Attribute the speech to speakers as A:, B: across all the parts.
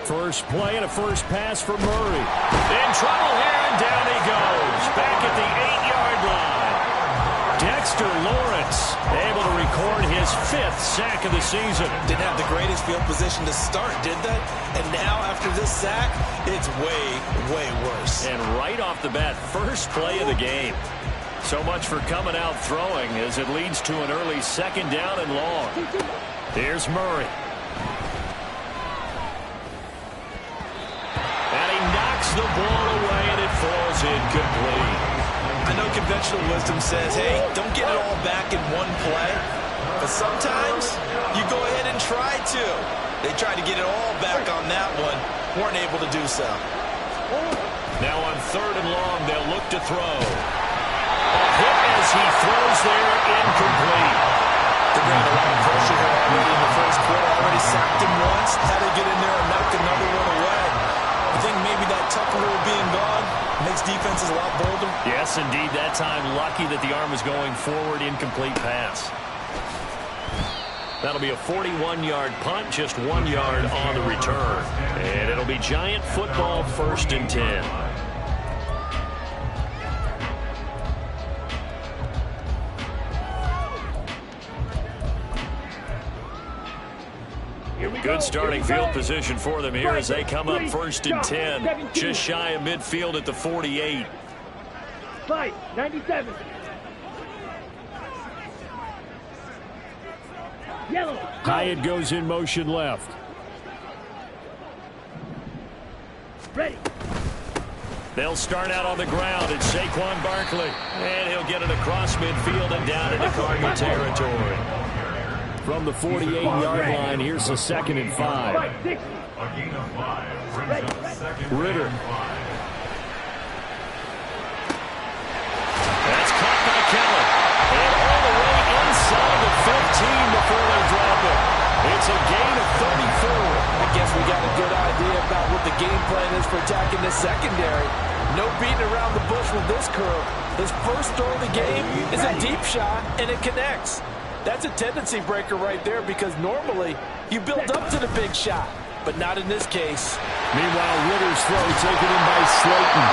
A: First play and a first pass for Murray. In trouble here, and down he goes. Back at the 8-yard line. Dexter Lawrence able to record his 5th sack of the season.
B: Didn't have the greatest field position to start, did they? And now after this sack, it's way, way worse.
A: And right off the bat, first play of the game. So much for coming out throwing as it leads to an early 2nd down and long. Here's Murray. And he knocks the ball away, and it falls incomplete.
B: I know conventional wisdom says, hey, don't get it all back in one play. But sometimes you go ahead and try to. They tried to get it all back on that one. Weren't able to do so.
A: Now on 3rd and long, they'll look to throw. A hit as he throws there, incomplete.
B: They're going to have pressure here already in the first quarter. Already sacked him once. Had to get in there and knock another one away. I think maybe that Tucker rule being gone makes defenses a lot bolder.
A: Yes, indeed. That time, lucky that the arm was going forward. Incomplete pass. That'll be a 41-yard punt, just 1 yard on the return. And it'll be Giant football, 1st and 10. Good starting field position for them here as they come up 1st and 10. Just shy of midfield at the 48.
C: 97. Yellow.
A: Hyatt goes in motion left.
C: Ready.
A: They'll start out on the ground. It's Saquon Barkley. And he'll get it across midfield and down into Cardinal territory. From the 48-yard line, here's a 2nd and 5. Ritter. That's caught by Keller. And all the way inside the 15 before they drop it. It's a gain of 34.
B: I guess we got a good idea about what the game plan is for attacking the secondary. No beating around the bush with this crew. His first throw of the game is a deep shot, and it connects. That's a tendency breaker right there because normally you build up to the big shot, but not in this case.
A: Meanwhile, Ritter's throw taken in by Slayton.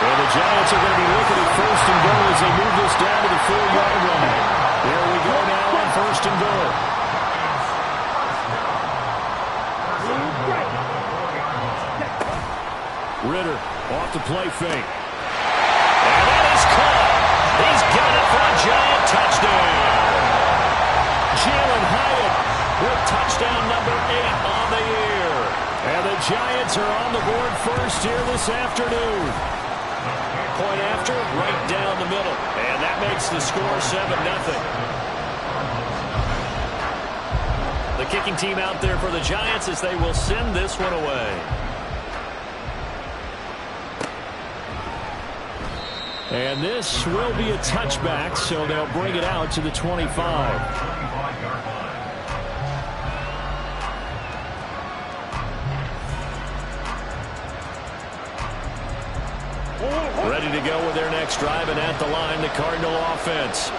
A: And the Giants are going to be looking at 1st and goal as they move this down to the 4-yard line. There we go now on 1st and goal. Ritter off the play fake. And that is caught. He's got it for a Giant touchdown. Jalen Hyatt with touchdown number 8 on the year. And the Giants are on the board first here this afternoon. Point after, right down the middle. And that makes the score 7-0. The kicking team out there for the Giants as they will send this one away. And this will be a touchback, so they'll bring it out to the 25. Ready to go with their next drive, and at the line, the Cardinal offense.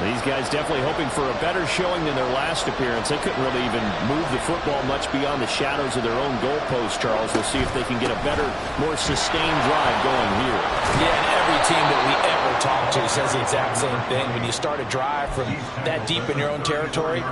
A: These guys definitely hoping for a better showing than their last appearance. They couldn't really even move the football much beyond the shadows of their own goalpost, Charles. We'll see if they can get a better, more sustained drive going here.
B: Yeah, and every team that we ever talk to says the exact same thing. When you start a drive from that deep in your own territory,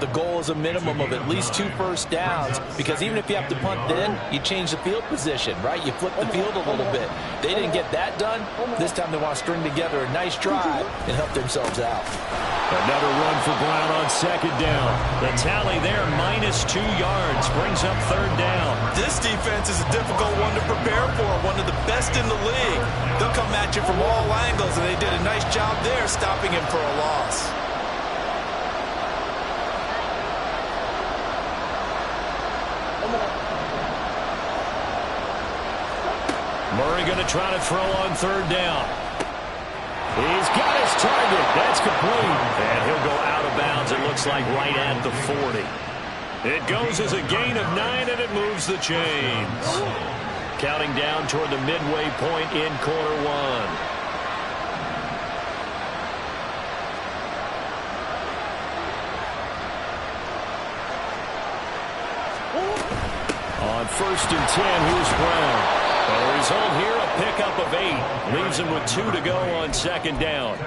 B: the goal is a minimum of at least 2 first downs, because even if you have to punt then, you change the field position, right? You flip the field a little bit. They didn't get that done. This time they want to string together a nice drive and help themselves out.
A: Another run for Brown on 2nd down. The tally there, -2 yards, brings up 3rd down.
B: This defense is a difficult one to prepare for, one of the best in the league. They'll come at you from all angles, and they did a nice job there stopping him for a loss.
A: Murray going to try to throw on 3rd down. He's got his target. That's complete. And he'll go out of bounds, it looks like, right at the 40. It goes as a gain of 9, and it moves the chains. Counting down toward the midway point in quarter 1. On 1st and 10, here's Brown. The result here, a pickup of 8. Leaves him with 2 to go on 2nd down.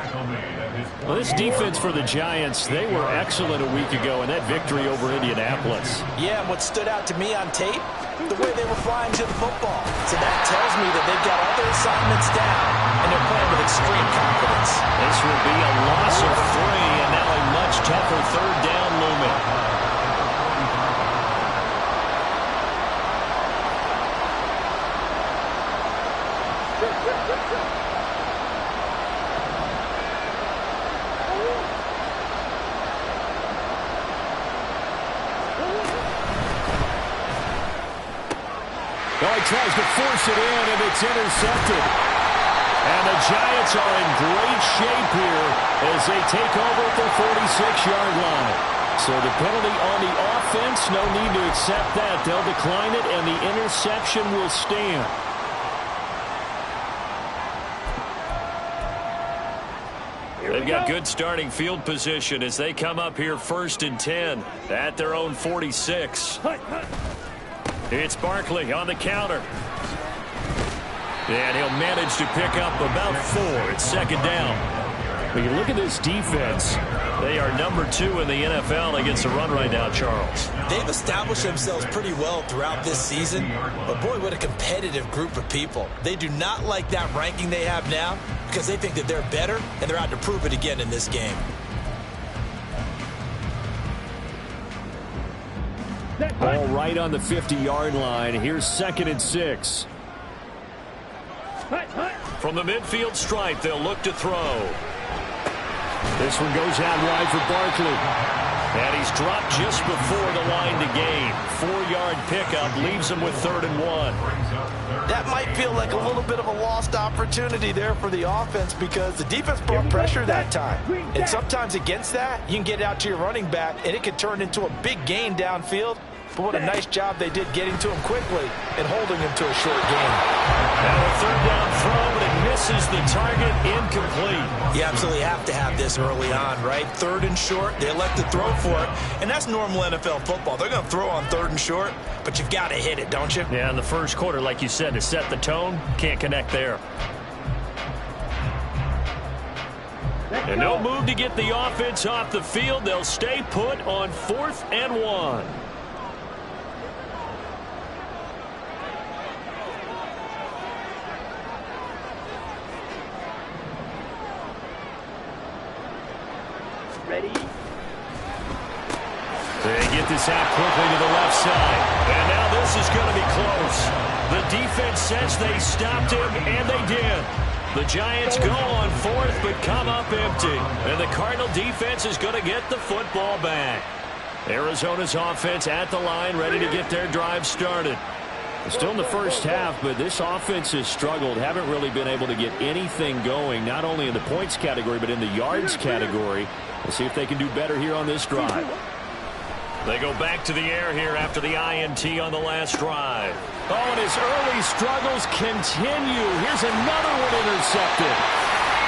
A: Well, this defense for the Giants, they were excellent a week ago in that victory over Indianapolis.
B: Yeah, what stood out to me on tape, the way they were flying to the football. So that tells me that they've got all their assignments down, and they're playing with extreme confidence.
A: This will be a loss of 3, and now a much tougher 3rd down looming. He tries to force it in, and it's intercepted. And the Giants are in great shape here as they take over at the 46-yard line. So the penalty on the offense, no need to accept that. They'll decline it, and the interception will stand. They've got good starting field position as they come up here 1st and 10 at their own 46. It's Barkley on the counter. And he'll manage to pick up about 4. It's 2nd down. When you look at this defense, they are number 2 in the NFL against the run right now, Charles.
B: They've established themselves pretty well throughout this season, but boy, what a competitive group of people. They do not like that ranking they have now because they think that they're better, and they're out to prove it again in this game.
A: All right on the 50-yard line. Here's 2nd and 6. From the midfield stripe, they'll look to throw. This one goes out wide for Barkley. And he's dropped just before the line to gain. 4-yard pickup leaves him with 3rd and 1.
B: That might feel like a little bit of a lost opportunity there for the offense because the defense brought pressure that time. And sometimes against that, you can get it out to your running back, and it could turn into a big gain downfield. But what a nice job they did getting to him quickly and holding him to a short gain.
A: Now a 3rd down throw, but it misses the target, incomplete.
B: You absolutely have to have this early on, right? 3rd and short, they elect to throw for it, and that's normal NFL football. They're going to throw on 3rd and short, but you've got to hit it, don't you?
A: Yeah, in the first quarter, like you said, to set the tone, can't connect there. And no move to get the offense off the field. They'll stay put on 4th and 1.
C: Ready?
A: They get this out quickly to the left side. And now this is going to be close. The defense says they stopped him, and they did. The Giants go on 4th, but come up empty. And the Cardinal defense is going to get the football back. Arizona's offense at the line, ready to get their drive started. Still in the first half, but this offense has struggled. Haven't really been able to get anything going, not only in the points category, but in the yards category. We'll see if they can do better here on this drive. They go back to the air here after the INT on the last drive. Oh, and his early struggles continue. Here's another one intercepted.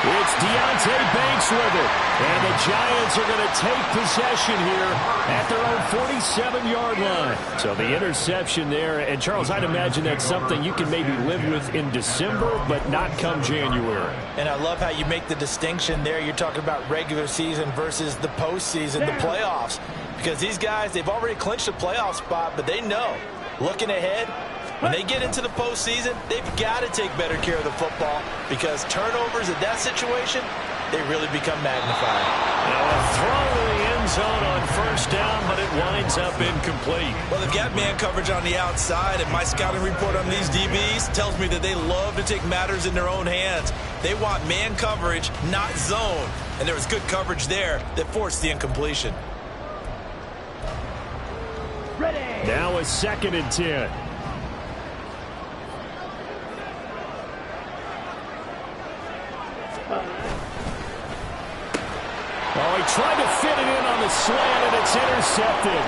A: It's Deontay Banks with it. And the Giants are going to take possession here at their own 47-yard line. So the interception there. And, Charles, I'd imagine that's something you can maybe live with in December, but not come January.
B: And I love how you make the distinction there. You're talking about regular season versus the postseason, the playoffs. Because these guys, they've already clinched a playoff spot, but they know, looking ahead, when they get into the postseason, they've got to take better care of the football because turnovers in that situation, they really become magnified.
A: Now a throw to the end zone on 1st down, but it winds up incomplete.
B: Well, they've got man coverage on the outside, and my scouting report on these DBs tells me that they love to take matters in their own hands. They want man coverage, not zone. And there was good coverage there that forced the incompletion.
C: Ready.
A: Now a 2nd and 10. Oh, he tried to fit it in on the slant, and it's intercepted.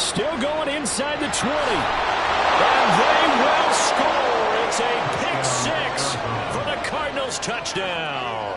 A: Still going inside the 20. And they will score. It's a pick 6 for the Cardinals touchdown.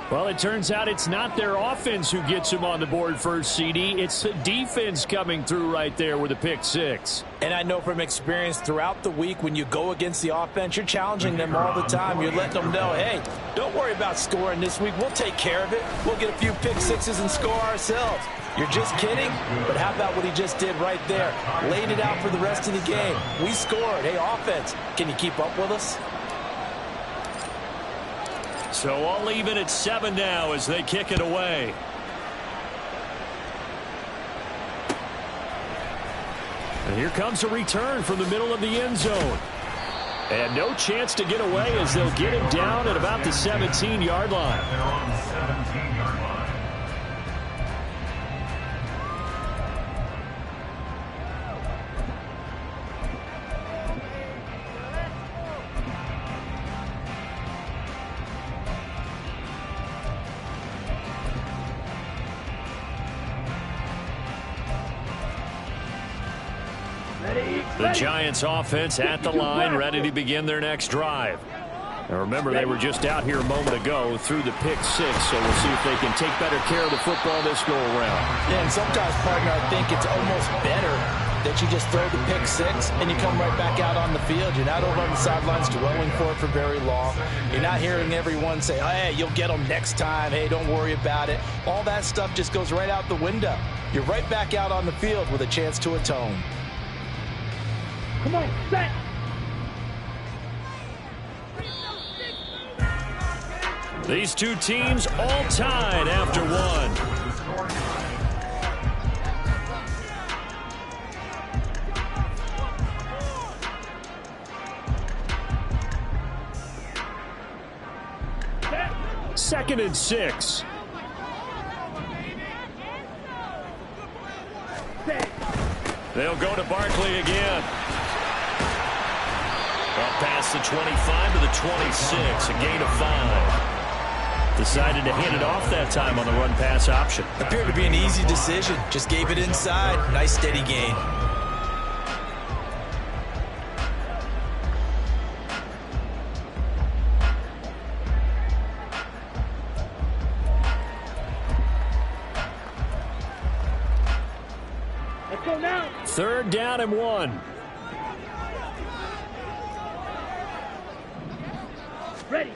A: Well, it turns out it's not their offense who gets them on the board first, CD. It's the defense coming through right there with a pick six.
B: And I know from experience throughout the week, when you go against the offense, you're challenging them all the time. You're letting them know, hey, don't worry about scoring this week. We'll take care of it. We'll get a few pick sixes and score ourselves. You're just kidding? But how about what he just did right there? Laid it out for the rest of the game. We scored. Hey, offense, can you keep up with us?
A: So I'll leave it at 7 now as they kick it away. And here comes a return from the middle of the end zone. And no chance to get away as they'll get him down at about the 17-yard line. The Giants offense at the line, ready to begin their next drive. Now remember, they were just out here a moment ago through the pick six, so we'll see if they can take better care of the football this go-around.
B: Yeah, and sometimes, partner, I think it's almost better that you just throw the pick six and you come right back out on the field. You're not over on the sidelines dwelling for it for very long. You're not hearing everyone say, hey, you'll get them next time. Hey, don't worry about it. All that stuff just goes right out the window. You're right back out on the field with a chance to atone.
C: Come on, set.
A: These two teams all tied after one. Second and 6. They'll go to Barkley again. Up past the 25 to the 26, a gain of 5. Decided to hand it off that time on the run-pass option.
B: Appeared to be an easy decision. Just gave it inside. Nice steady gain.
C: Let's go now.
A: 3rd down and 1.
C: Ready.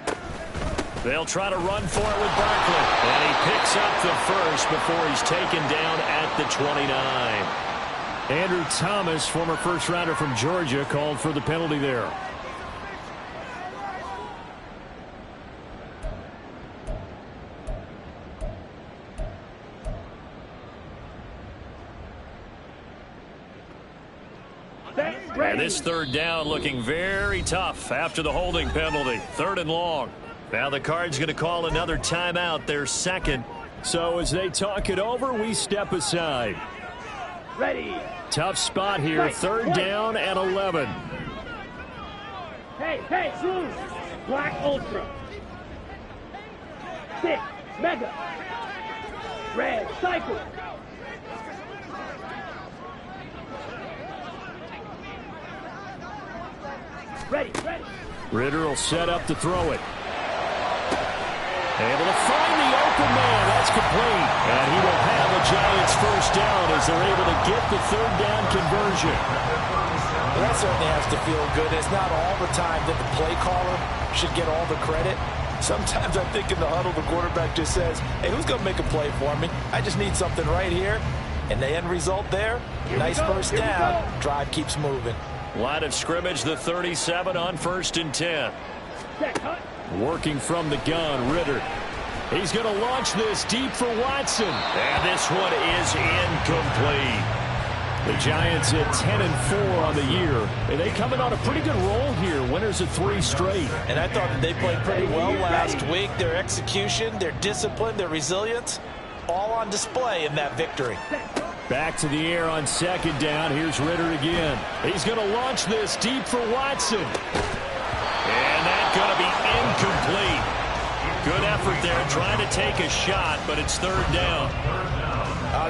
A: They'll try to run for it with Barkley. And he picks up the first before he's taken down at the 29. Andrew Thomas, former first-rounder from Georgia, called for the penalty there. And this 3rd down looking very tough after the holding penalty. 3rd and long. Now the Cards going to call another timeout, their second. So as they talk it over, we step aside.
C: Ready.
A: Tough spot here. 3rd down and 11.
C: Hey, blue. Black Ultra. 6, Mega. Red, Cycle. Ready.
A: Ritter will set up to throw it. Able to find the open man. That's complete. And he will have a Giants first down as they're able to get the 3rd down conversion.
B: Well, that certainly has to feel good. It's not all the time that the play caller should get all the credit. Sometimes I think in the huddle, the quarterback just says, hey, who's going to make a play for me? I just need something right here. And the end result there, nice first down. Drive keeps moving.
A: Line of scrimmage, the 37 on 1st and 10. Working from the gun, Ritter. He's going to launch this deep for Watson. And this one is incomplete. The Giants at 10-4 on the year. And they coming on a pretty good roll here. Winners of 3 straight.
B: And I thought that they played pretty well last week. Their execution, their discipline, their resilience, all on display in that victory.
A: Back to the air on 2nd down. Here's Ritter again. He's going to launch this deep for Watson. And that's going to be incomplete. Good effort there trying to take a shot, but it's 3rd down.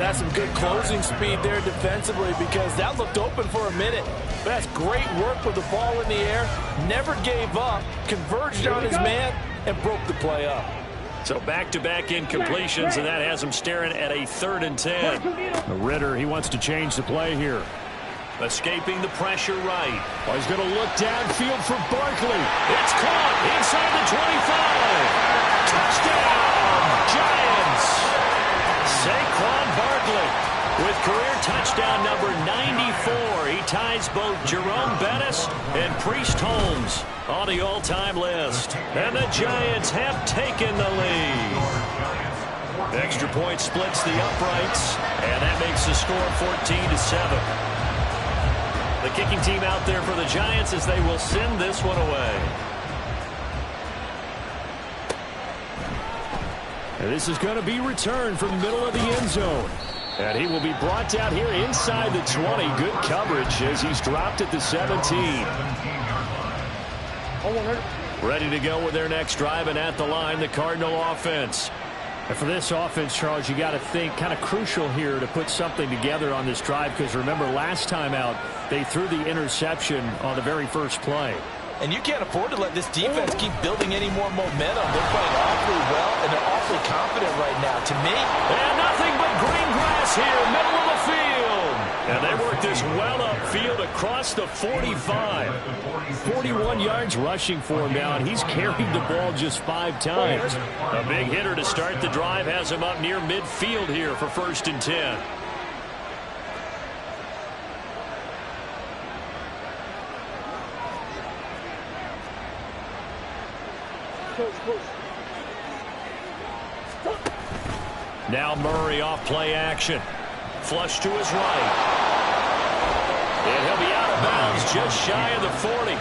B: That's some good closing speed there defensively because that looked open for a minute. But that's great work with the ball in the air. Never gave up, converged on his man, and broke the play up.
A: So back-to-back incompletions, and that has him staring at a 3rd and 10.
D: Ritter, he wants to change the play here.
A: Escaping the pressure right.
D: Oh, he's going to look downfield for Barkley.
A: It's caught inside the 25. Touchdown, Giants. Saquon Barkley with career touchdown number 94. He ties both Jerome Bettis and Priest Holmes on the all-time list. And the Giants have taken the lead. Extra point splits the uprights, and that makes the score 14-7. The kicking team out there for the Giants as they will send this one away.
D: And this is going to be returned from the middle of the end zone. And he will be brought down here inside the 20. Good coverage as he's dropped at the 17.
A: Ready to go with their next drive, and at the line, the Cardinal offense.
D: And for this offense, Charles, you got to think kind of crucial here to put something together on this drive, because remember last time out they threw the interception on the very first play.
B: And you can't afford to let this defense keep building any more momentum. They're playing awfully well, and they're awfully confident right now. To me,
A: and nothing but green grass here, middle of the field. And they work this well upfield across the 45.
D: 41 yards rushing for him now, and he's carried the ball just 5 times.
A: A big hitter to start the drive has him up near midfield here for 1st and 10. Now Murray off play action. Flush to his right. And he'll be out of bounds just shy of the 40.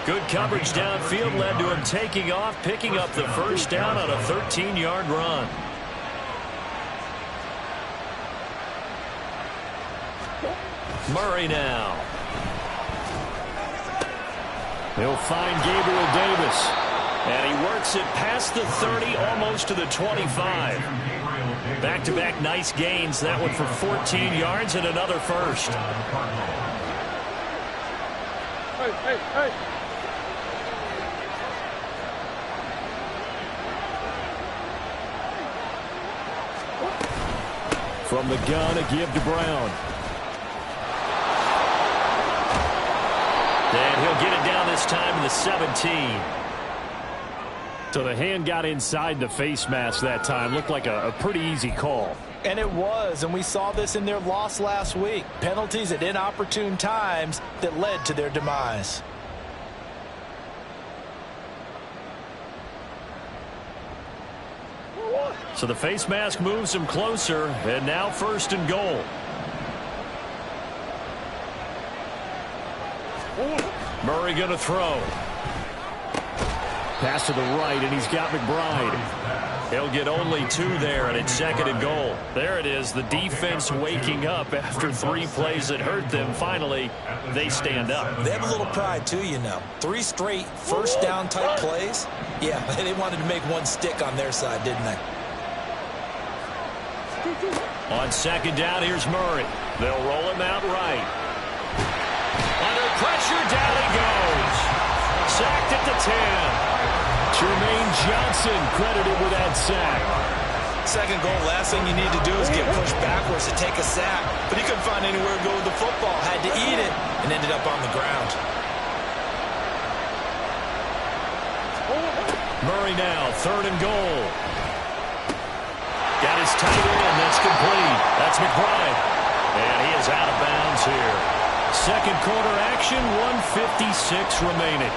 A: Good coverage downfield led to him taking off, picking up the 1st down on a 13-yard run. Murray now.
D: He'll find Gabriel Davis.
A: And he works it past the 30, almost to the 25. Back-to-back nice gains. That one for 14 yards and another 1st.
C: Hey.
D: From the gun, a give to Brown.
A: And he'll get it down this time to the 17.
D: So the hand got inside the face mask that time. Looked like a pretty easy call.
B: and it was, and we saw this in their loss last week. Penalties at inopportune times that led to their demise.
A: So the face mask moves him closer, and now 1st and goal. Murray going to throw.
D: Pass to the right, and he's got McBride.
A: He'll get only 2 there, and it's 2nd and goal. There it is, the defense waking up after 3 plays that hurt them. Finally, they stand up.
B: They have a little pride, too, you know. 3 straight first down type plays. Yeah, they wanted to make one stick on their side, didn't they?
A: On 2nd down, here's Murray. They'll roll him out right. Under pressure, down he goes. Sacked at the 10.
D: Jermaine Johnson credited with that sack.
B: 2nd goal, last thing you need to do is get pushed backwards to take a sack. But he couldn't find anywhere to go with the football. Had to eat it and ended up on the ground.
A: Murray now, 3rd and goal. Got his tight end, that's complete. That's McBride. And he is out of bounds here. 2nd quarter action, 1:56 remaining.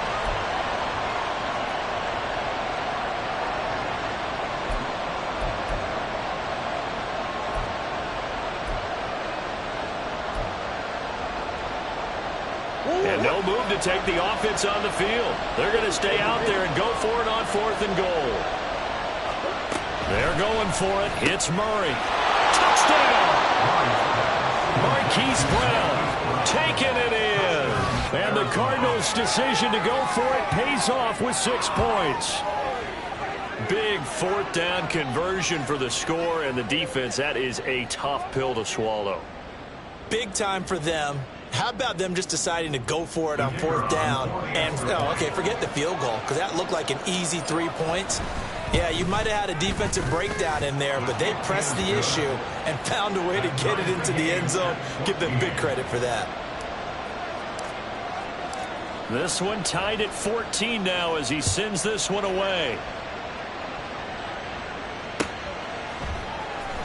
A: And no move to take the offense on the field. They're going to stay out there and go for it on 4th and goal. They're going for it. It's Murray. Touchdown! Marquise Brown taking it in. And the Cardinals' decision to go for it pays off with 6 points. Big 4th down conversion for the score, and the defense, that is a tough pill to swallow.
B: Big time for them. How about them just deciding to go for it on 4th down? And, oh, okay, forget the field goal, because that looked like an easy 3 points. Yeah, you might have had a defensive breakdown in there, but they pressed the issue and found a way to get it into the end zone. Give them big credit for that.
D: This one tied at 14 now as he sends this one away.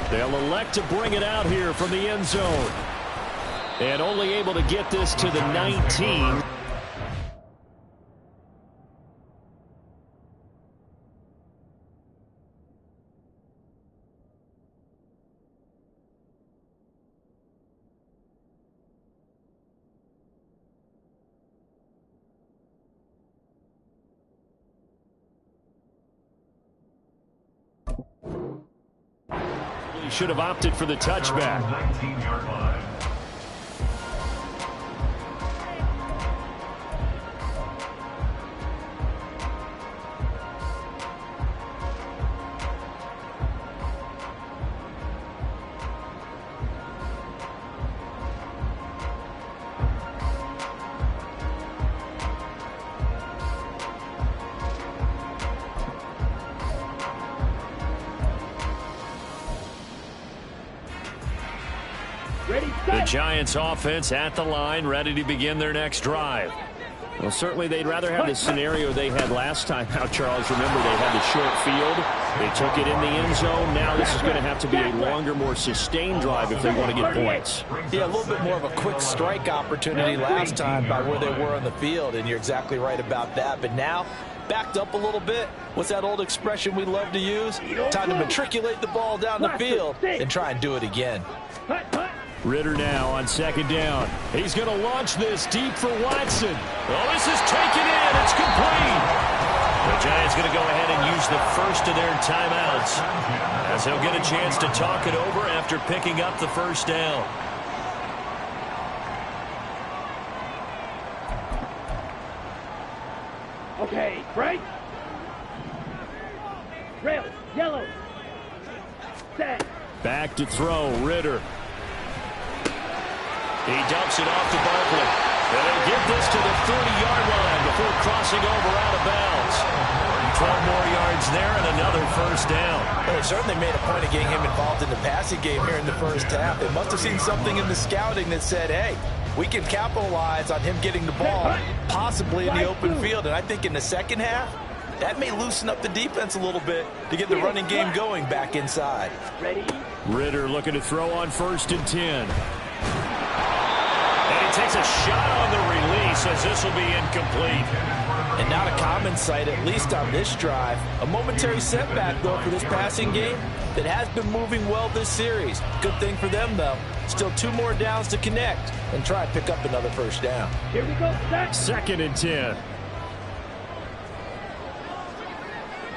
D: They'll elect to bring it out here from the end zone. And only able to get this to the 19. He should have opted for the touchback.
E: 19-yard line.
D: The Giants offense at the line, ready to begin their next drive. Well, certainly they'd rather have the scenario they had last time out, Charles. Remember, they had the short field. They took it in the end zone. Now this is going to have to be a longer, more sustained drive if they want to get points.
B: Yeah, a little bit more of a quick strike opportunity last time by where they were on the field, and you're exactly right about that. But now, backed up a little bit. What's that old expression we love to use? Time to matriculate the ball down the field and try and do it again.
D: Ritter now on second down. He's going to launch this deep for Watson. Oh, this is taken in. It's complete. The Giants going to go ahead and use the first of their timeouts as he'll get a chance to talk it over after picking up the first down.
C: Okay, right. Rail, yellow. Set.
D: Back to throw, Ritter. He dumps it off to Barkley. And he'll get this to the 30-yard line before crossing over out of bounds. 12 more yards there and another first down.
B: Well, they certainly made a point of getting him involved in the passing game here in the first half. They must have seen something in the scouting that said, hey, we can capitalize on him getting the ball, possibly in the open field. And I think in the second half, that may loosen up the defense a little bit to get the running game going back inside.
C: Ready?
D: Ritter looking to throw on 1st and 10. And he takes a shot on the release as this will be incomplete.
B: And not a common sight, at least on this drive. A momentary setback, though, for this passing game that has been moving well this series. Good thing for them, though. Still 2 more downs to connect and try and pick up another first down.
C: Here we go, set.
D: 2nd and 10.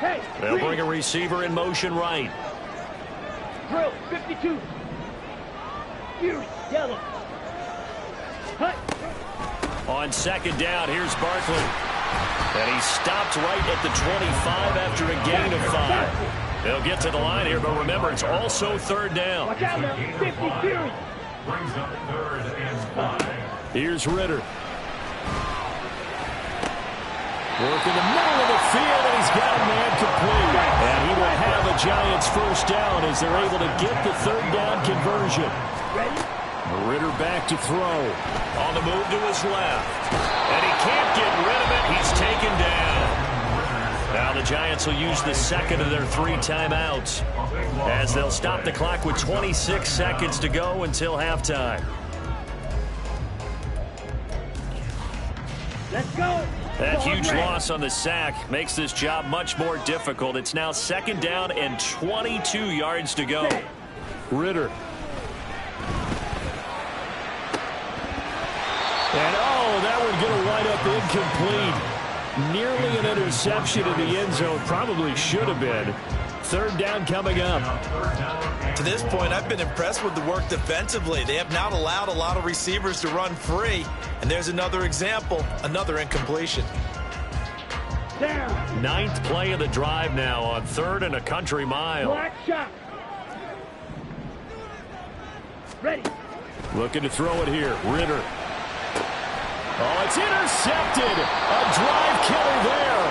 C: Hey,
D: They'll bring a receiver in motion right.
C: drill, 52. Fury, yellow. Hut.
D: On 2nd down, here's Barkley. And he's stopped right at the 25 after a gain of 5. They'll get to the line here, but remember, it's also 3rd down.
C: Watch out now, 50, Fury.
E: Brings up 3rd and 5.
D: Here's Ritter. Work in the middle of the field, and he's got a man complete. And he will have a Giants first down as they're able to get the 3rd down conversion.
C: Ready?
D: Ritter back to throw. On the move to his left. And he can't get rid of it. He's taken down. Now the Giants will use the 2nd of their 3 timeouts as they'll stop the clock with 26 seconds to go until halftime.
C: Let's go.
D: That huge loss on the sack makes this job much more difficult. It's now 2nd down and 22 yards to go. Ritter. And, oh, that one going to wind up incomplete. Nearly an interception in the end zone. Probably should have been. 3rd down coming up.
B: To this point, I've been impressed with the work defensively. They have not allowed a lot of receivers to run free. And there's another example, another incompletion.
C: Down.
D: 9th play of the drive now on 3rd and a country mile.
C: Black shot. Ready.
D: Looking to throw it here. Ritter. Oh, it's intercepted. A drive killer there.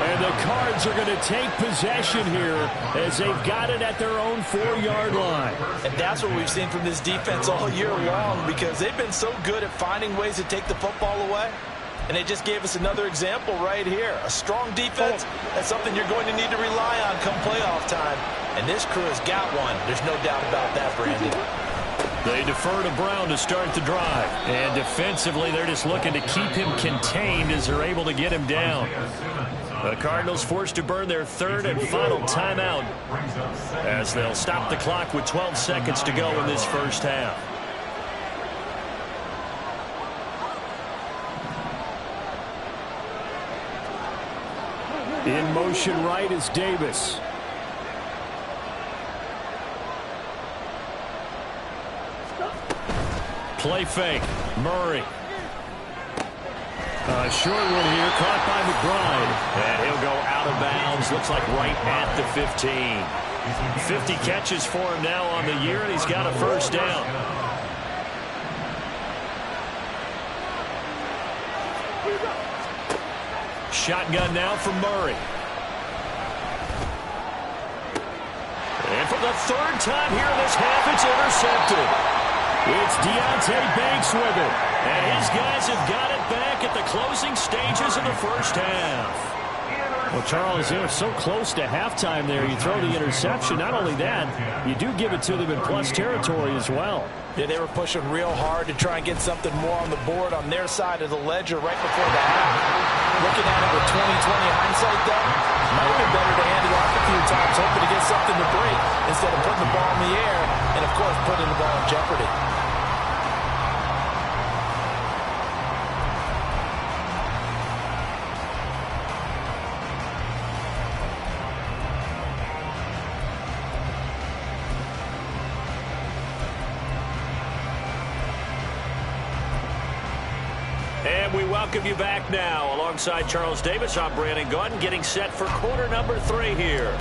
D: And the Cards are going to take possession here as they've got it at their own 4-yard line.
B: And that's what we've seen from this defense all year long, because they've been so good at finding ways to take the football away. And they just gave us another example right here. A strong defense, that's something you're going to need to rely on come playoff time. And this crew has got one. There's no doubt about that, Brandon.
D: They defer to Brown to start the drive. And defensively, they're just looking to keep him contained as they're able to get him down. The Cardinals forced to burn their third and final timeout as they'll stop the clock with 12 seconds to go in this first half. In motion right is Davis. Play fake. Murray. A short one here, caught by McBride. And he'll go out of bounds. Looks like right at the 15. 50 catches for him now on the year, and he's got a first down. Shotgun now from Murray. And for the third time here in this half, it's intercepted. It's Deontay Banks with it. And his guys have got it back at the closing stages of the first half. Well, Charles, they're so close to halftime there. You throw the interception. Not only that, you do give it to them in plus territory as well.
B: Yeah, they were pushing real hard to try and get something more on the board on their side of the ledger right before the half. Looking at it with 20/20 hindsight, though, might have been better to hand it off a few times, hoping to get something to break instead of putting the ball in the air and, of course, putting the ball in jeopardy.
D: And we welcome you back now. Alongside Charles Davis, I'm Brandon Gaudin, getting set for quarter number 3 here.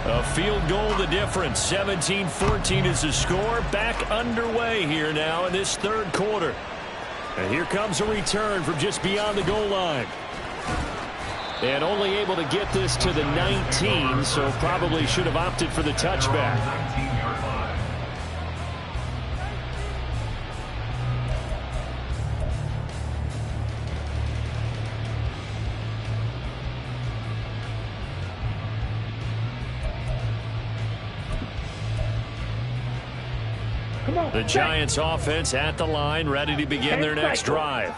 D: A field goal the difference. 17-14 is the score. Back underway here now in this third quarter. And here comes a return from just beyond the goal line. And only able to get this to the 19, so probably should have opted for the touchback.
E: 19-yard line.
D: The Giants offense at the line, ready to begin their next drive.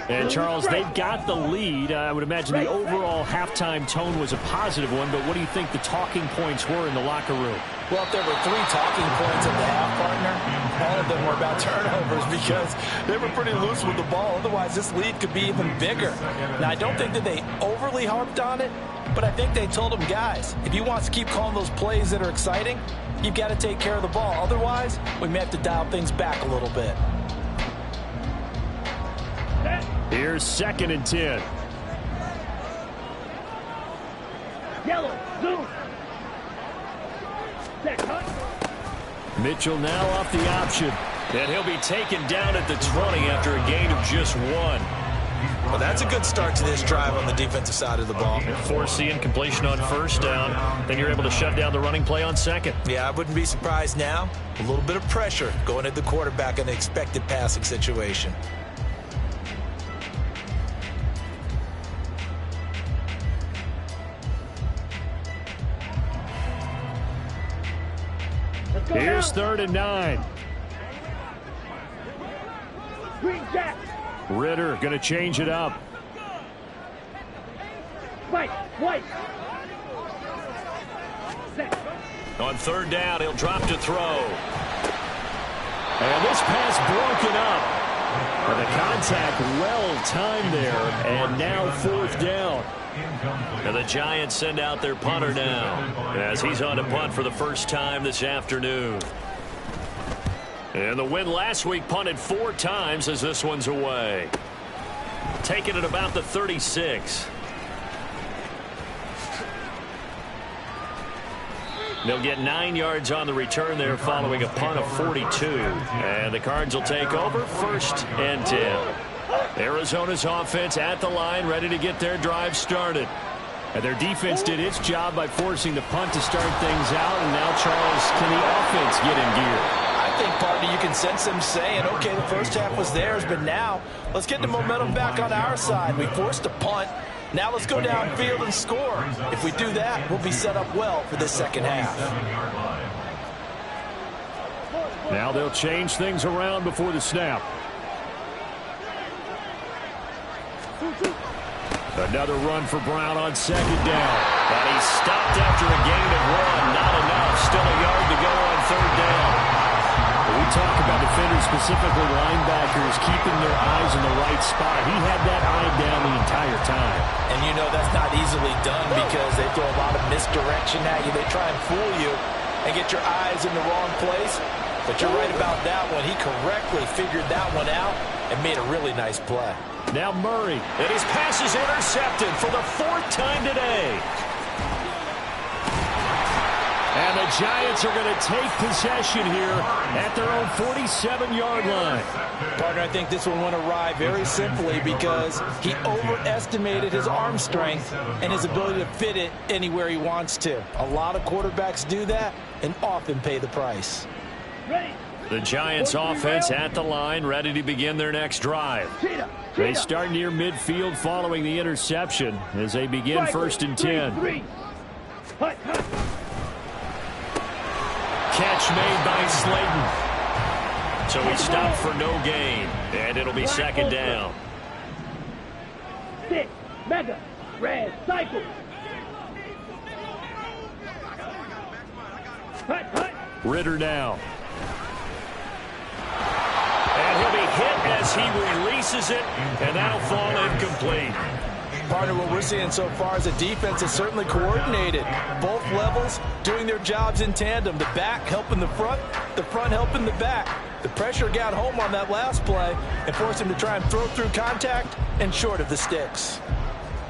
D: And, Charles, they've got the lead. I would imagine the overall halftime tone was a positive one, but what do you think the talking points were in the locker room?
B: Well, if there were 3 talking points at the half, partner, all of them were about turnovers because they were pretty loose with the ball. Otherwise, this lead could be even bigger. Now, I don't think that they overly harped on it, but I think they told them, guys, if you want to keep calling those plays that are exciting, you've got to take care of the ball. Otherwise, we may have to dial things back a little bit.
D: Here's 2nd and 10.
C: Yellow, zoom. Set, cut.
D: Mitchell now off the option. And he'll be taken down at the 20 after a gain of just 1.
B: Well, that's a good start to this drive on the defensive side of the ball.
D: Force the incompletion on first down. Then you're able to shut down the running play on second.
B: Yeah, I wouldn't be surprised now. A little bit of pressure going at the quarterback in an expected passing situation.
D: Here's 3rd and 9.
C: Green jack.
D: Ritter going to change it up.
C: White, white. Set.
D: On 3rd down, he'll drop to throw. And this pass broken up. And the contact well timed there. And now 4th down. And the Giants send out their punter now as he's on to punt for the first time this afternoon. And the win last week punted 4 times as this one's away. Taking it about the 36. They'll get 9 yards on the return there following a punt of 42. And the Cards will take over 1st and 10. Arizona's offense at the line, ready to get their drive started. And their defense did its job by forcing the punt to start things out. And now, Charles, can the offense get in gear?
B: I think, partner, you can sense them saying, okay, the first half was theirs, but now let's get the momentum back on our side. We forced a punt. Now let's go downfield and score. If we do that, we'll be set up well for this second half.
D: Now they'll change things around before the snap. Another run for Brown on second down. But he's stopped after a gain of 1. Not enough. Still a yard to go on third down. We talk about defenders, specifically linebackers, keeping their eyes in the right spot. He had that eye down the entire time.
B: And you know that's not easily done because they throw a lot of misdirection at you. They try and fool you and get your eyes in the wrong place. But you're right about that one. He correctly figured that one out and made a really nice play.
D: Now Murray.
A: And his pass is intercepted for the 4th time today.
D: And the Giants are going to take possession here at their own 47-yard line.
B: Partner, I think this one went awry very simply because he overestimated his arm strength and his ability to fit it anywhere he wants to. A lot of quarterbacks do that and often pay the price.
D: The Giants offense at the line, ready to begin their next drive. They start near midfield following the interception as they begin 1st and 10. Catch made by Slayton. So he stopped for no gain, and it'll be 2nd down.
C: 6, mega, red, cycle.
D: Ritter now.
A: And he'll be hit as he releases it, and that'll fall incomplete.
B: Partner, what we're seeing so far is the defense is certainly coordinated. Both levels doing their jobs in tandem. The back helping the front helping the back. The pressure got home on that last play and forced him to try and throw through contact and short of the sticks.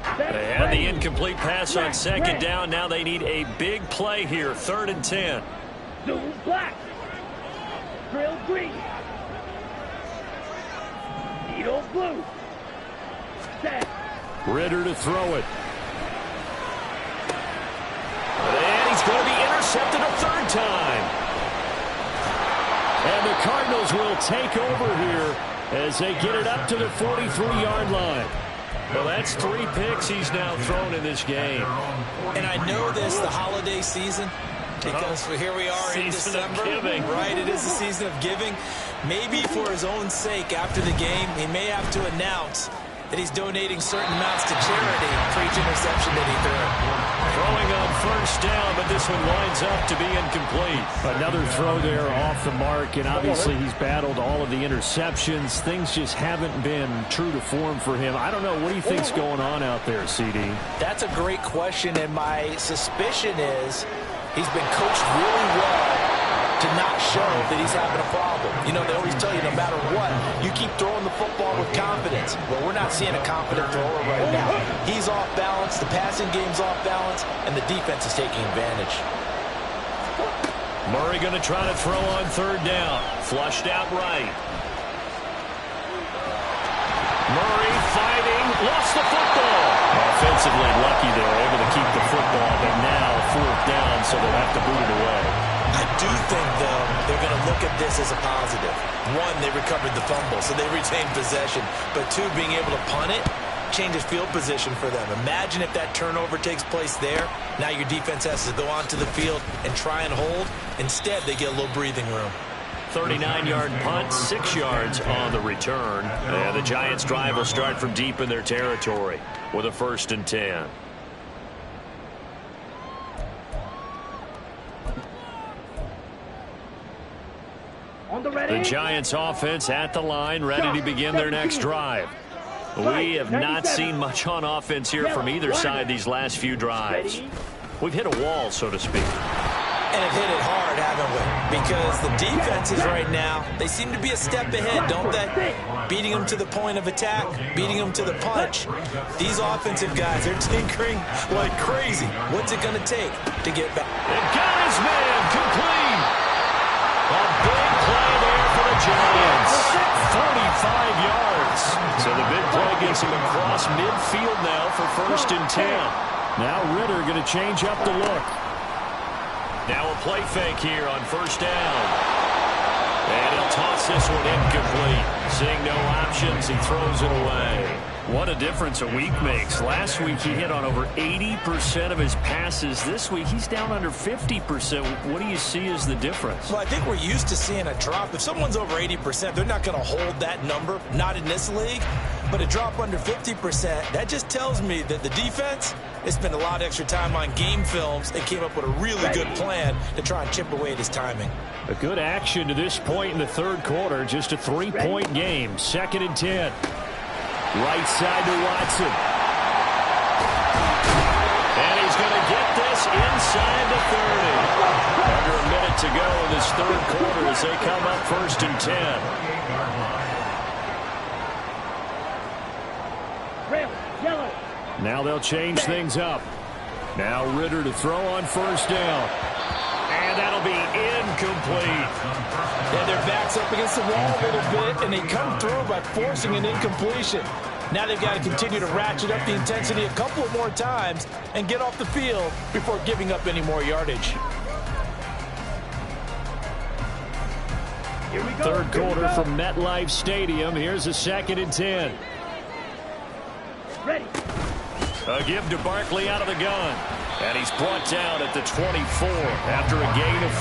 A: And the incomplete pass on 2nd down. Now they need a big play here, 3rd and 10.
C: Zoom black. Drill green. Needle blue. Set.
D: Ritter to throw it.
A: And he's going to be intercepted a 3rd time.
D: And the Cardinals will take over here as they get it up to the 43-yard line.
A: Well, that's 3 picks he's now thrown in this game.
B: And I know this, the holiday season, because here we are in December. Right, it is the season of giving. Maybe for his own sake after the game, he may have to announce that he's donating certain amounts to charity for each interception that he threw.
D: Throwing on 1st down, but this one winds up to be incomplete. Another throw there off the mark, and obviously he's battled all of the interceptions. Things just haven't been true to form for him. I don't know. What do you think's going on out there, CD?
B: That's a great question, and my suspicion is he's been coached really well to not show that he's having a problem. You know, they always tell you no matter what, you keep throwing the football with confidence. Well, we're not seeing a confident thrower right now. He's off balance, the passing game's off balance, and the defense is taking advantage.
A: Murray going to try to throw on 3rd down. Flushed out right. Murray fighting, lost the football.
D: Offensively lucky they're able to keep the football, but now 4th down, so they'll have to boot it away.
B: I do think, though, they're going to look at this as a positive. 1, they recovered the fumble, so they retained possession. But 2, being able to punt it changes field position for them. Imagine if that turnover takes place there. Now your defense has to go onto the field and try and hold. Instead, they get a little breathing room.
A: 39-yard punt, 6 yards on the return. And the Giants' drive will start from deep in their territory with a 1st and 10.
D: The Giants offense at the line, ready to begin their next drive.
A: We have not seen much on offense here from either side these last few drives. We've hit a wall, so to speak.
B: And have hit it hard, haven't we? Because the defenses right now, they seem to be a step ahead, don't they? Beating them to the point of attack, beating them to the punch. These offensive guys, they're tinkering like crazy. What's it going to take to get back?
A: They've got his man complete. A big play there for the Giants. 45 yards.
D: So the big play gets him across midfield now for 1st and 10. Now Ritter going to change up the look. Now a play fake here on 1st down. And he'll toss this one incomplete. Seeing no options, he throws it away. What a difference a week makes. Last week he hit on over 80% of his passes. This week he's down under 50%. What do you see as the difference?
B: Well, I think we're used to seeing a drop. If someone's over 80%, they're not going to hold that number. Not in this league. But a drop under 50%, that just tells me that the defense has spent a lot of extra time on game films and came up with a really good plan to try and chip away at his timing.
D: A good action to this point in the 3rd quarter. Just a 3-point game. 2nd and 10. Right side to Watson. And he's going to get this inside the 30. Under a minute to go in this 3rd quarter as they come up 1st and 10.
C: Yellow.
D: Now they'll change things up. Now Ritter to throw on 1st down. And that'll be incomplete.
B: Yeah, their back's up against the wall a little bit, and they come through by forcing an incompletion. Now they've got to continue to ratchet up the intensity a couple of more times and get off the field before giving up any more yardage.
C: Here we go.
D: 3rd quarter from MetLife Stadium. Here's a 2nd and 10.
C: Ready.
D: A give to Barkley out of the gun. And he's brought down at the 24 after a gain of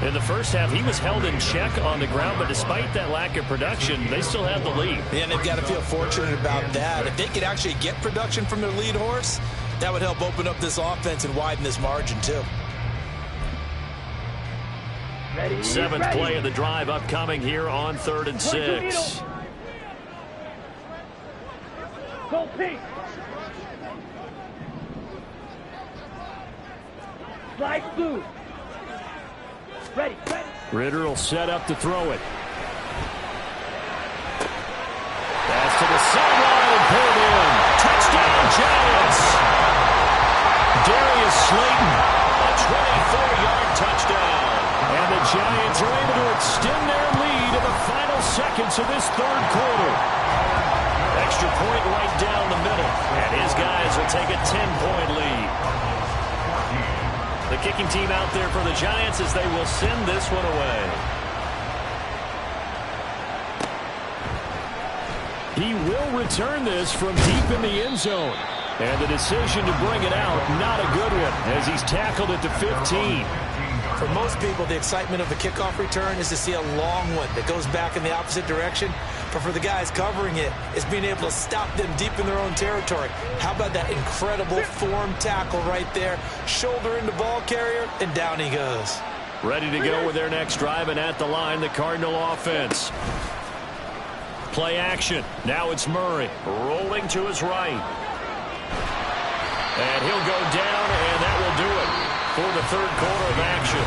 D: 4. In the first half, he was held in check on the ground, but despite that lack of production, they still had the lead.
B: Yeah, and they've got to feel fortunate about that. If they could actually get production from their lead horse, that would help open up this offense and widen this margin, too.
C: Ready.
D: 7th play of the drive upcoming here on 3rd and 6.
C: Go pink. Slide blue. Ready.
D: Ritter will set up to throw it. Pass to the sideline and pulled in. Touchdown, Giants. Darius Slayton, a 24-yard touchdown. And the Giants are able to extend their lead in the final seconds of this 3rd quarter. Extra point right down the middle. And his guys will take a 10-point lead. The kicking team out there for the Giants as they will send this one away. He will return this from deep in the end zone. And the decision to bring it out, not a good one, as he's tackled at the 15.
B: For most people, the excitement of the kickoff return is to see a long one that goes back in the opposite direction. But for the guys covering it, it's being able to stop them deep in their own territory. How about that incredible form tackle right there? Shoulder into ball carrier, and down he goes.
D: Ready to go with their next drive, and at the line, the Cardinal offense. Play action. Now it's Murray rolling to his right. And he'll go down, and that will do it for the 3rd quarter of action.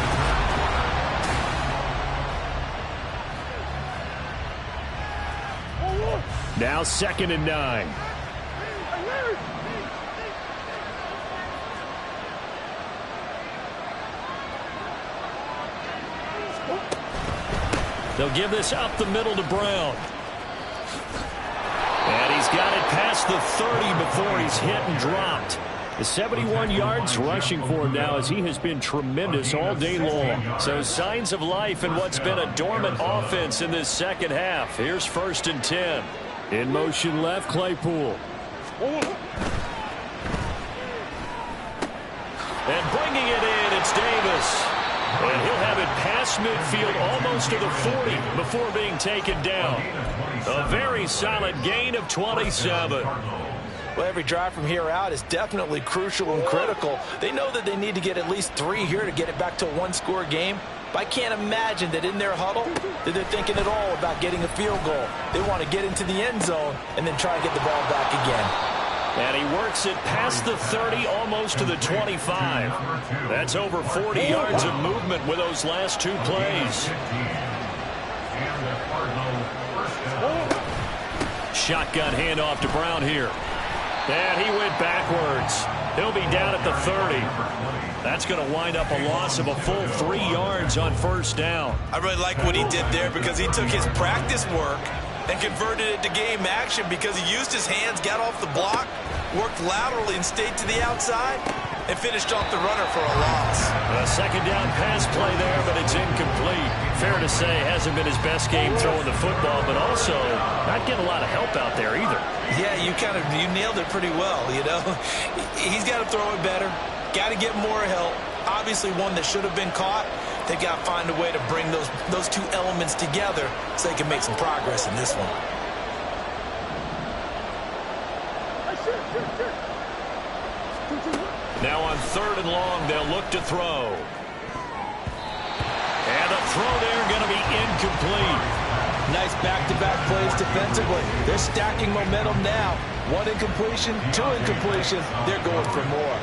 D: Now 2nd and 9. They'll give this up the middle to Brown. And he's got it past the 30 before he's hit and dropped. The 71 yards rushing for him now as he has been tremendous all day long. So signs of life in what's been a dormant offense in this 2nd half. Here's 1st and 10. In motion left, Claypool. And bringing it in, it's Davis. And he'll have it past midfield almost to the 40 before being taken down. A very solid gain of 27.
B: Well, every drive from here out is definitely crucial and critical. They know that they need to get at least 3 here to get it back to a one-score game. But I can't imagine that in their huddle that they're thinking at all about getting a field goal. They want to get into the end zone and then try and get the ball back again.
D: And he works it past the 30, almost to the 25. That's over 40 yards of movement with those last 2 plays. Shotgun handoff to Brown here. And he went backwards. He'll be down at the 30. That's going to wind up a loss of a full 3 yards on 1st down.
B: I really like what he did there because he took his practice work and converted it to game action because he used his hands, got off the block, worked laterally and stayed to the outside, and finished off the runner for a loss.
D: A second down pass play there, but it's incomplete. Fair to say, hasn't been his best game throwing the football, but also not getting a lot of help out there either.
B: Yeah, you nailed it pretty well, you know. He's got to throw it better, got to get more help. Obviously one that should have been caught. They've got to find a way to bring those two elements together so they can make some progress in this one.
D: Now on 3rd and long, they'll look to throw. And the throw there going to be incomplete.
B: Nice back-to-back plays defensively. They're stacking momentum now. 1 incompletion, 2 incompletion. They're going for more.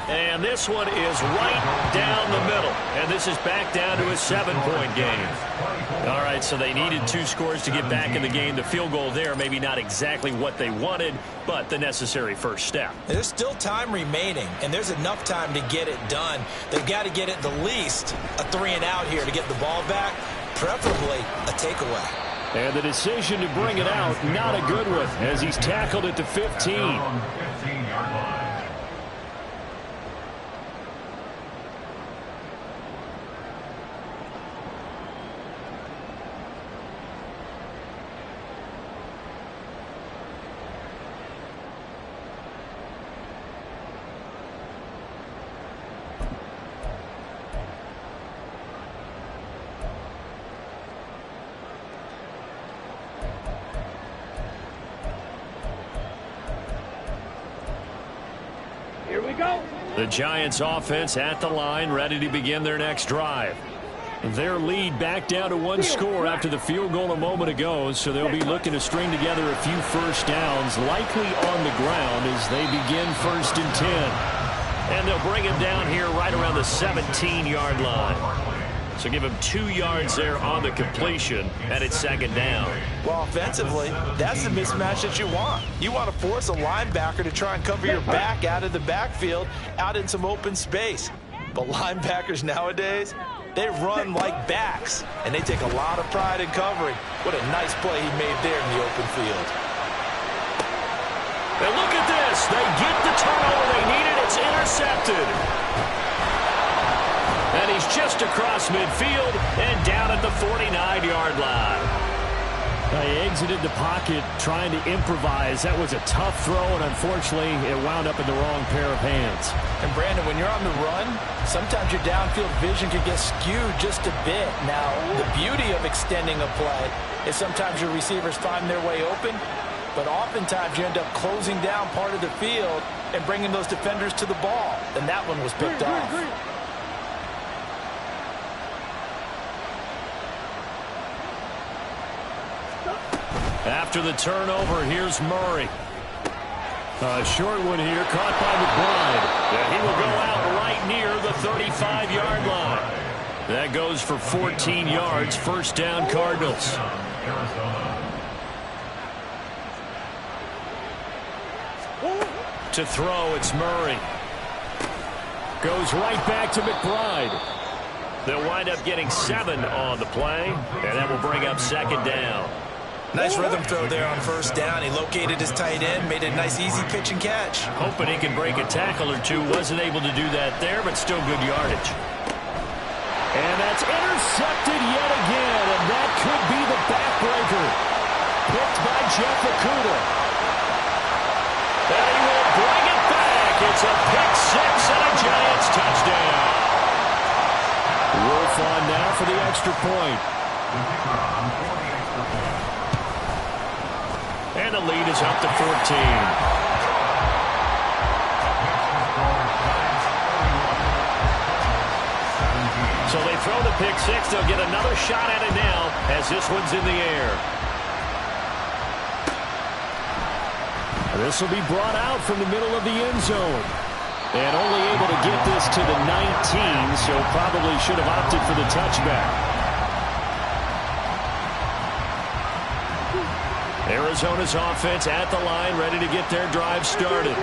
D: And this one is right down the middle. And this is back down to a 7-point game. All right, so they needed 2 scores to get back in the game. The field goal there, maybe not exactly what they wanted, but the necessary first step.
B: There's still time remaining, and there's enough time to get it done. They've got to get at the least a 3-and-out here to get the ball back, preferably a takeaway.
D: And the decision to bring it out, not a good one, as he's tackled at the 15.
E: On the 15-yard line.
C: Here we go.
D: The Giants offense at the line, ready to begin their next drive. Their lead back down to 1 score after the field goal a moment ago, so they'll be looking to string together a few first downs, likely on the ground as they begin 1st and 10. And they'll bring him down here right around the 17-yard line. So give him 2 yards there on the completion, and it's 2nd down.
B: Well, offensively, that's the mismatch that you want. You want to force a linebacker to try and cover your back out of the backfield, out in some open space. But linebackers nowadays, they run like backs, and they take a lot of pride in covering. What a nice play he made there in the open field.
D: And look at this. They get the turnover they needed. It's intercepted. And he's just across midfield and down at the 49-yard line. He exited the pocket trying to improvise. That was a tough throw, and unfortunately, it wound up in the wrong pair of hands.
B: And, Brandon, when you're on the run, sometimes your downfield vision can get skewed just a bit. Now, the beauty of extending a play is sometimes your receivers find their way open, but oftentimes you end up closing down part of the field and bringing those defenders to the ball. And that one was picked off.
D: After the turnover, here's Murray. A short one here, caught by McBride. And he will go out right near the 35-yard line. That goes for 14 yards, 1st down Cardinals. To throw, it's Murray. Goes right back to McBride. They'll wind up getting 7 on the play, and that will bring up 2nd down.
B: Nice rhythm throw there on 1st down. He located his tight end, made a nice easy pitch and catch.
D: Hoping he can break a tackle or two. Wasn't able to do that there, but still good yardage. And that's intercepted yet again, and that could be the backbreaker. Picked by Jeff Okudah. And he will bring it back. It's a pick 6 and a Giants touchdown. Wolf on now for the extra point. And the lead is up to 14. So they throw the pick 6. They'll get another shot at it now as this one's in the air. This will be brought out from the middle of the end zone. And only able to get this to the 19, so probably should have opted for the touchback. Arizona's offense at the line, ready to get their drive started.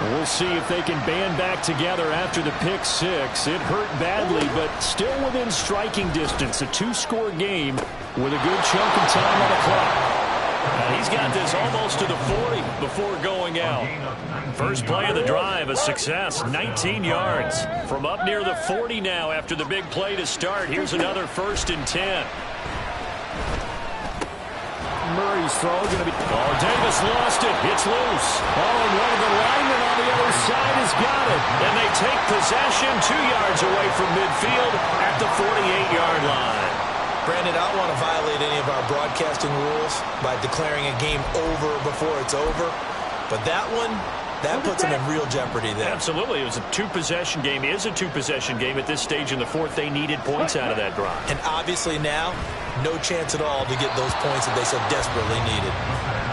D: We'll see if they can band back together after the pick six. It hurt badly, but still within striking distance. A two-score game with a good chunk of time on the clock. He's got this almost to the 40 before going out. First play of the drive, a success, 19 yards. From up near the 40 now after the big play to start. Here's another 1st and 10. Murray's throw going to be... Oh, Davis lost it. It's loose. Oh, and one of the linemen on the other side has got it. And they take possession 2 yards away from midfield at the 48-yard line.
B: Brandon, I don't want to violate any of our broadcasting rules by declaring a game over before it's over. But that one, that puts them in real jeopardy there.
D: Absolutely. It was a two-possession game. It is a two-possession game at this stage in the fourth. They needed points out of that drive.
B: And obviously now, no chance at all to get those points that they so desperately needed.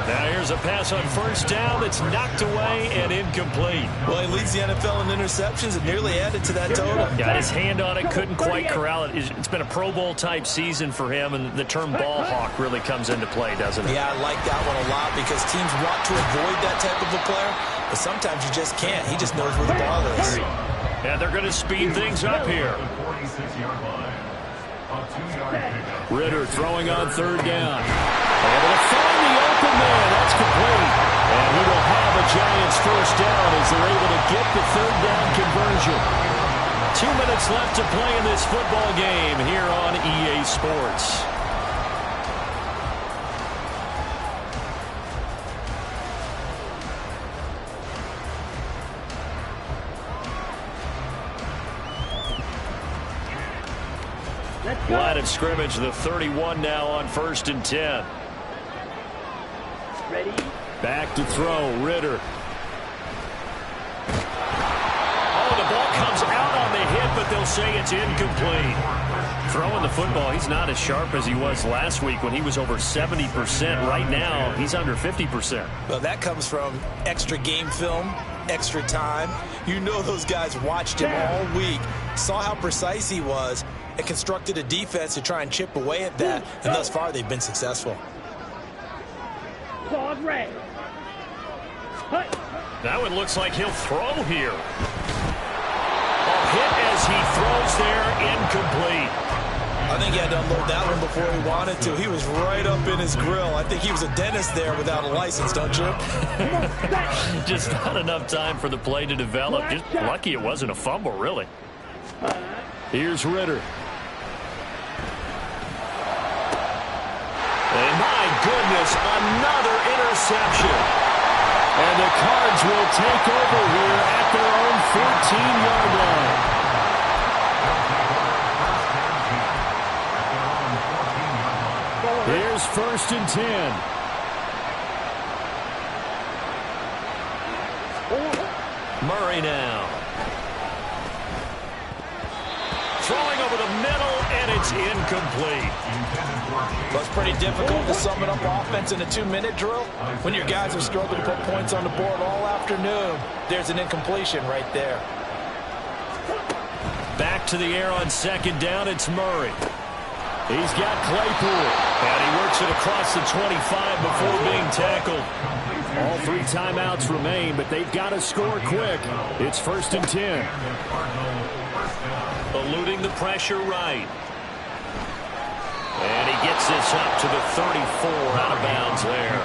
D: Now here's a pass on 1st down that's knocked away and incomplete.
B: Well, he leads the NFL in interceptions and nearly added to that total.
D: Got his hand on it, couldn't quite corral it. It's been a Pro Bowl-type season for him, and the term ball hawk really comes into play, doesn't it?
B: Yeah, I like that one a lot because teams want to avoid that type of a player, but sometimes you just can't. He just knows where the ball is.
D: And they're going to speed things up here. Ritter throwing on 3rd down. Able to find the open man. That's complete. And he will have a Giants 1st down as they're able to get the 3rd down conversion. 2 minutes left to play in this football game here on EA Sports. Line of scrimmage, the 31 now on 1st and 10.
C: Ready?
D: Back to throw, Ritter. Oh, the ball comes out on the hit, but they'll say it's incomplete. Throwing the football, he's not as sharp as he was last week when he was over 70%. Right now, he's under 50%.
B: Well, that comes from extra game film, extra time. You know those guys watched him all week, saw how precise he was, and constructed a defense to try and chip away at that, and thus far they've been successful.
C: Claws red.
D: That one looks like he'll throw here. A hit as he throws there, incomplete.
B: I think he had to unload that one before he wanted to. He was right up in his grill. I think he was a dentist there without a license, don't you?
D: Just not enough time for the play to develop. Just lucky it wasn't a fumble, really. Here's Ritter. And my goodness, another interception. And the Cards will take over here at their own 14-yard line. Here's 1st and 10. Murray now. Throwing over the middle, and it's incomplete.
B: Well, it's pretty difficult to sum it up offense in a 2-minute drill when your guys have struggled to put points on the board all afternoon. There's an incompletion right there.
D: Back to the air on 2nd down, it's Murray. He's got Claypool, and he works it across the 25 before being tackled. All 3 timeouts remain, but they've got to score quick. It's 1st and 10. Eluding the pressure right. And he gets this up to the 34, out of bounds there.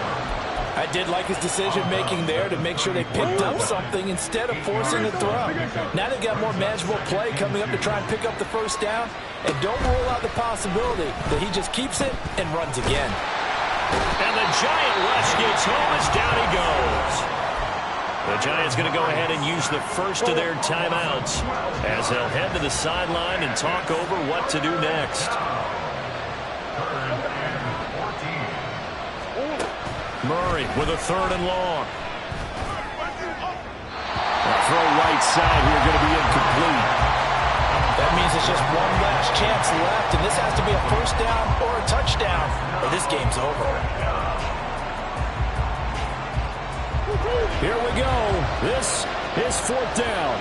B: I did like his decision-making there to make sure they picked up something instead of forcing a throw. Now they've got more manageable play coming up to try and pick up the 1st down. And don't rule out the possibility that he just keeps it and runs again.
D: And the Giant rush gets home as down he goes. The Giants going to go ahead and use the first of their timeouts as they'll head to the sideline and talk over what to do next. Murray with a 3rd and long. A throw right side here going to be incomplete.
B: That means it's just one last chance left, and this has to be a 1st down or a touchdown, or this game's over.
D: Here we go. This is 4th down.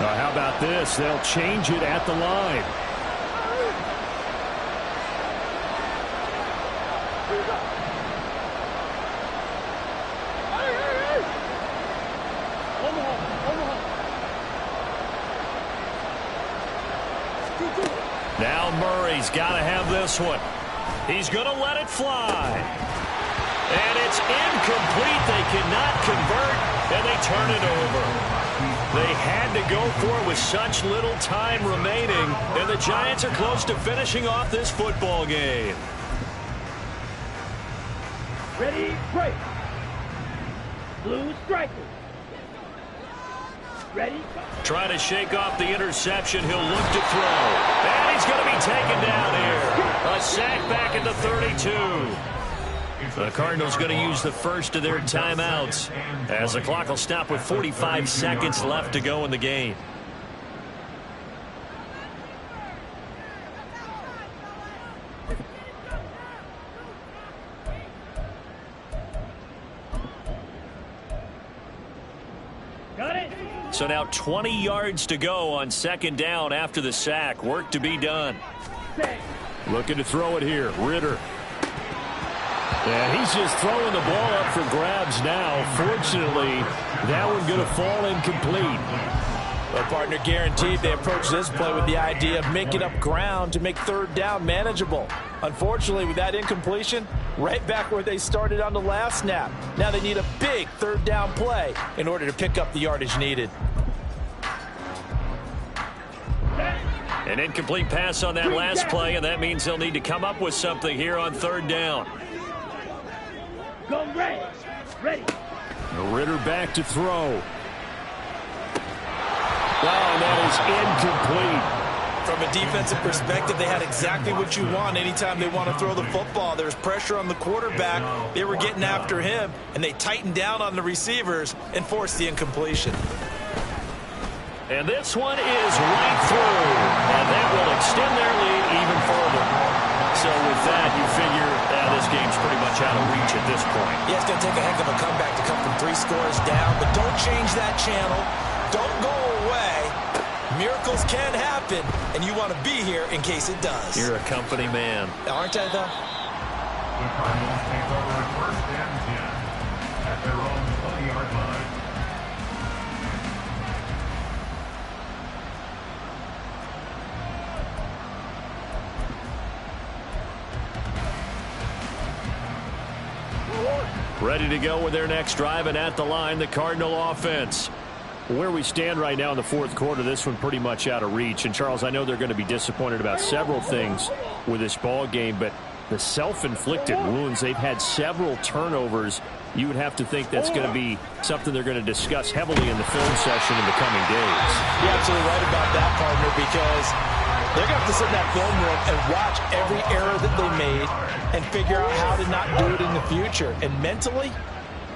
D: How about this? They'll change it at the line. He's got to have this one. He's going to let it fly. And it's incomplete. They cannot convert, and they turn it over. They had to go for it with such little time remaining, and the Giants are close to finishing off this football game.
C: Ready, break. Blue strikers. Ready?
D: Trying to shake off the interception. He'll look to throw. And he's going to be taken down here. A sack back at the 32. The Cardinals going to use the first of their timeouts as the clock will stop with 45 seconds left to go in the game.
C: Got it.
D: So now 20 yards to go on second down after the sack. Work to be done. Looking to throw it here. Ritter. And he's just throwing the ball up for grabs now. Fortunately, that one going to fall incomplete.
B: Well, partner, guaranteed they approach this play with the idea of making up ground to make third down manageable. Unfortunately, with that incompletion, right back where they started on the last snap. Now they need a big third down play in order to pick up the yardage needed.
D: An incomplete pass on that last play, and that means they'll need to come up with something here on third down.
C: Go red. Ready.
D: Ritter back to throw. Wow, and that is incomplete.
B: From a defensive perspective, they had exactly what you want anytime they want to throw the football. There's pressure on the quarterback. They were getting after him, and they tightened down on the receivers and forced the incompletion.
D: And this one is right through, and that will extend their lead even further. So with that, you figure this game's pretty much out of reach at this point.
B: Yeah, it's going to take a heck of a comeback to come from 3 scores down, but don't change that channel. Don't go away. Miracles can happen, and you want to be here in case it does.
D: You're a company man.
B: Aren't I, though?
E: The Cardinals take over at 1st and 10 at their own 20-yard line.
D: Ready to go with their next drive, and at the line, the Cardinal offense. Where we stand right now in the fourth quarter, this one pretty much out of reach. And, Charles, I know they're going to be disappointed about several things with this ball game, but the self-inflicted wounds, they've had several turnovers. You would have to think that's going to be something they're going to discuss heavily in the film session in the coming days.
B: You're absolutely right about that, partner, because they're going to have to sit in that film room and watch every error that they made and figure out how to not do it in the future. And mentally,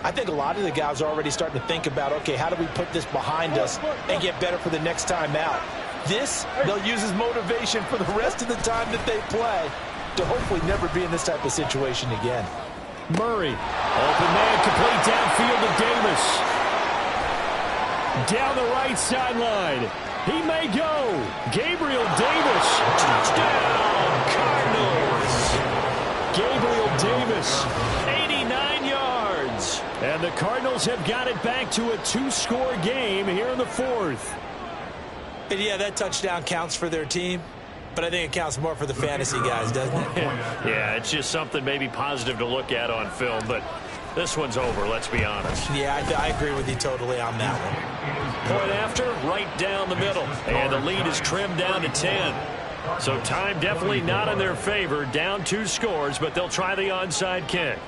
B: I think a lot of the guys are already starting to think about, okay, how do we put this behind us and get better for the next time out? This, they'll use as motivation for the rest of the time that they play to hopefully never be in this type of situation again.
D: Murray, open man, complete downfield to Davis. Down the right sideline. He may go. Gabriel Davis. Touchdown, Cardinals. Gabriel Davis, 89 yards. And the Cardinals have got it back to a 2-score game here in the fourth.
B: And yeah, that touchdown counts for their team, but I think it counts more for the fantasy guys, doesn't it?
D: Yeah, it's just something maybe positive to look at on film, but this one's over, let's be honest.
B: Yeah, I agree with you totally on that one.
D: Point after, right down the middle. And the lead is trimmed down to 10. So time definitely not in their favor. Down 2 scores, but they'll try the onside kick.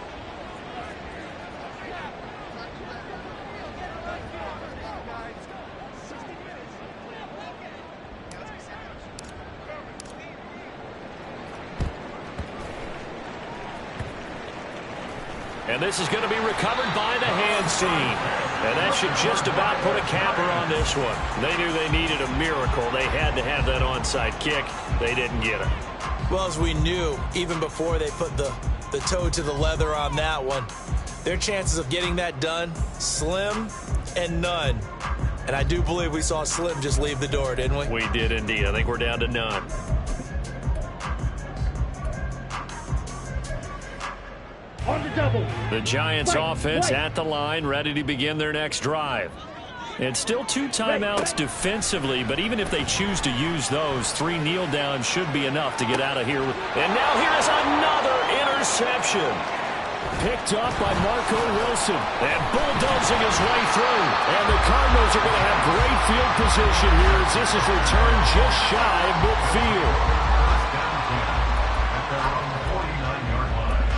D: And this is going to be recovered by the hands team. And that should just about put a capper on this one. They knew they needed a miracle. They had to have that onside kick. They didn't get it.
B: Well, as we knew, even before they put the toe to the leather on that one, their chances of getting that done, slim and none. And I do believe we saw Slim just leave the door, didn't we?
D: We did indeed. I think we're down to none.
C: On the double.
D: The Giants offense at the line, ready to begin their next drive. And still 2 timeouts defensively, but even if they choose to use those, 3 kneel downs should be enough to get out of here. And now here's another interception. Picked up by Marco Wilson. And bulldozing his way through. And the Cardinals are going to have great field position here as this is returned just shy of midfield.
E: At their own 49-yard line.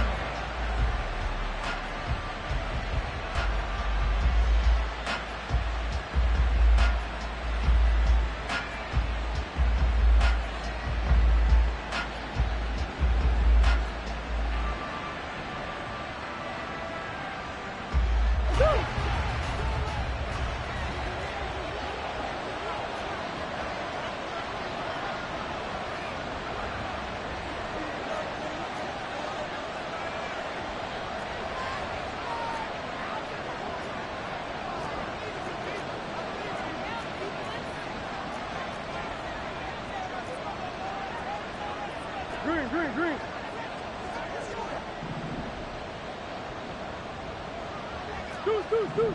C: Green.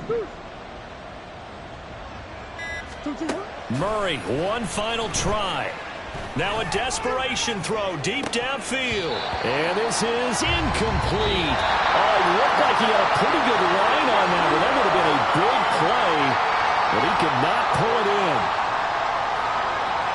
C: Deuce. 2-1.
D: Murray, one final try. Now a desperation throw deep downfield. And this is incomplete. Oh, it looked like he had a pretty good line on that, but that would have been a big play, but he could not pull it in.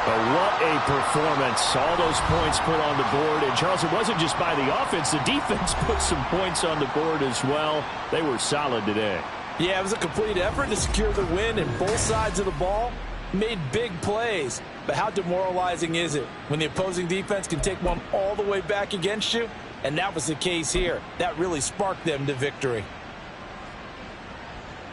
D: But what a performance. All those points put on the board. And, Charles, it wasn't just by the offense. The defense put some points on the board as well. They were solid today.
B: Yeah, it was a complete effort to secure the win, and both sides of the ball made big plays. But how demoralizing is it when the opposing defense can take one all the way back against you? And that was the case here. That really sparked them to victory.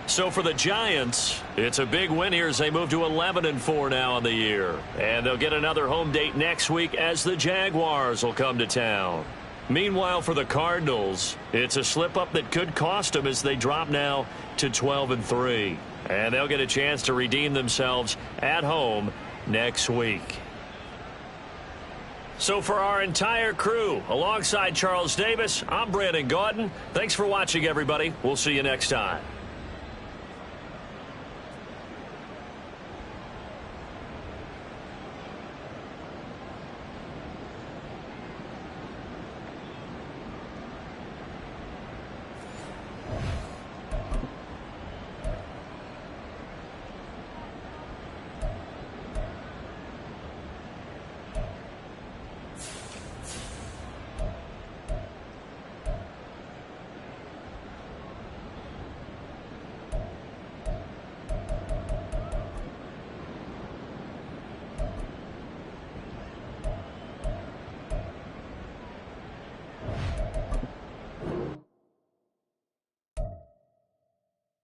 D: So for the Giants, it's a big win here as they move to 11-4 now on the year. And they'll get another home date next week as the Jaguars will come to town. Meanwhile, for the Cardinals, it's a slip-up that could cost them as they drop now to 12-3. And they'll get a chance to redeem themselves at home next week. So for our entire crew, alongside Charles Davis, I'm Brandon Gaudin. Thanks for watching, everybody. We'll see you next time.